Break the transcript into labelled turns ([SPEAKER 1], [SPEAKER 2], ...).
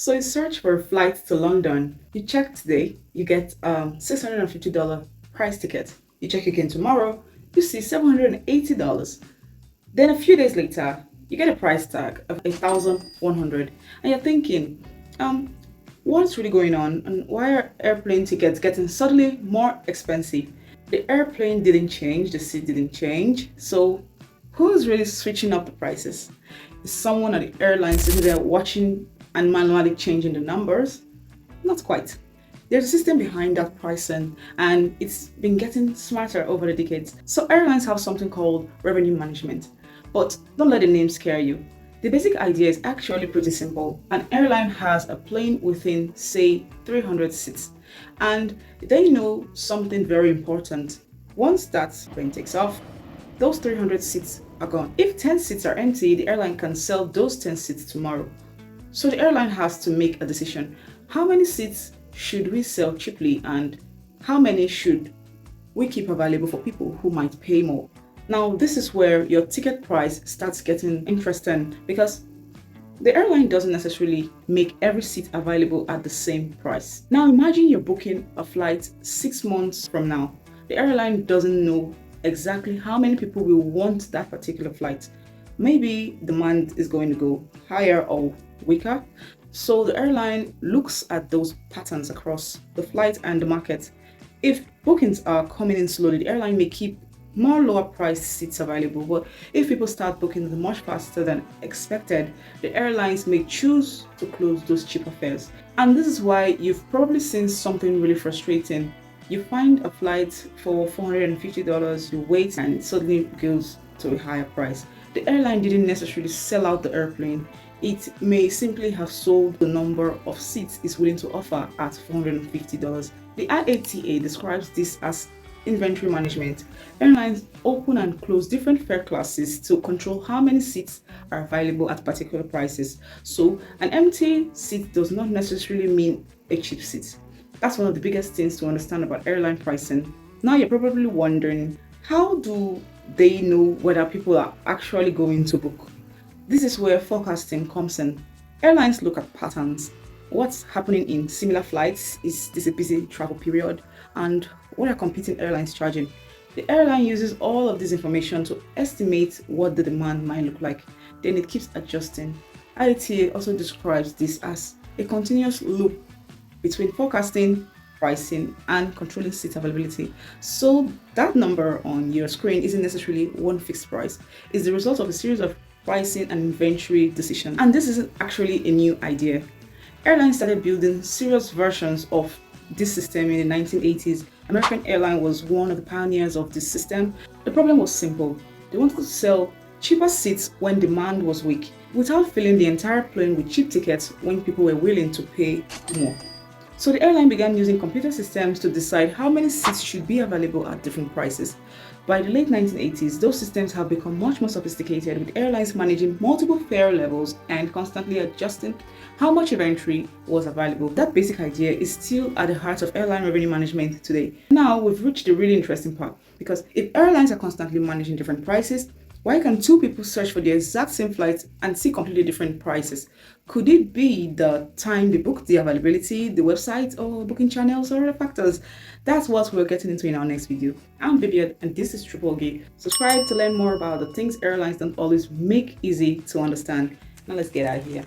[SPEAKER 1] So you search for a flight to London. You check today, you get $650 price ticket. You check again tomorrow, you see $780. Then a few days later, you get a price tag of 1,100, and you're thinking, what's really going on, and why are airplane tickets getting suddenly more expensive? The airplane didn't change, the seat didn't change, so who's really switching up the prices? Is someone at the airline sitting there watching and manually changing the numbers? Not quite. There's a system behind that pricing, and it's been getting smarter over the decades. So airlines have something called revenue management, but don't let the name scare you. The basic idea is actually pretty simple. An airline has a plane within, say, 300 seats, and they know something very important. Once that plane takes off, those 300 seats are gone. If 10 seats are empty, the airline can sell those 10 seats tomorrow. So the airline has to make a decision. How many seats should we sell cheaply, and how many should we keep available for people who might pay more? Now, this is where your ticket price starts getting interesting, because the airline doesn't necessarily make every seat available at the same price. Now, imagine you're booking a flight 6 months from now. The airline doesn't know exactly how many people will want that particular flight. Maybe demand is going to go higher or weaker. So the airline looks at those patterns across the flight and the market. If bookings are coming in slowly, the airline may keep more lower priced seats available, but if people start booking much faster than expected, the airlines may choose to close those cheaper fares. And this is why you've probably seen something really frustrating. You find a flight for $450, you wait, and it suddenly goes to a higher price. The airline didn't necessarily sell out the airplane. It may simply have sold the number of seats it's willing to offer at $450. The IATA describes this as inventory management. Airlines open and close different fare classes to control how many seats are available at particular prices. So an empty seat does not necessarily mean a cheap seat. That's one of the biggest things to understand about airline pricing. Now you're probably wondering, how do they know whether people are actually going to book? This is where forecasting comes in. Airlines look at patterns. What's happening in similar flights? Is this a busy travel period? And what are competing airlines charging? The airline uses all of this information to estimate what the demand might look like. Then it keeps adjusting. IATA also describes this as a continuous loop between forecasting, pricing, and controlling seat availability. So that number on your screen isn't necessarily one fixed price. It's the result of a series of pricing and inventory decisions. And this isn't actually a new idea. Airlines started building serious versions of this system in the 1980s. American Airline was one of the pioneers of this system. The problem was simple. They wanted to sell cheaper seats when demand was weak, without filling the entire plane with cheap tickets when people were willing to pay more. So the airline began using computer systems to decide how many seats should be available at different prices. By the late 1980s, those systems have become much more sophisticated, with airlines managing multiple fare levels and constantly adjusting how much inventory was available. That basic idea is still at the heart of airline revenue management today. Now we've reached the really interesting part, because if airlines are constantly managing different prices, why can two people search for the exact same flight and see completely different prices? Could it be the time they booked, the availability, the website, or booking channels, or other factors? That's what we're getting into in our next video. I'm Vivian, and this is Triple G. Subscribe to learn more about the things airlines don't always make easy to understand. Now let's get out of here.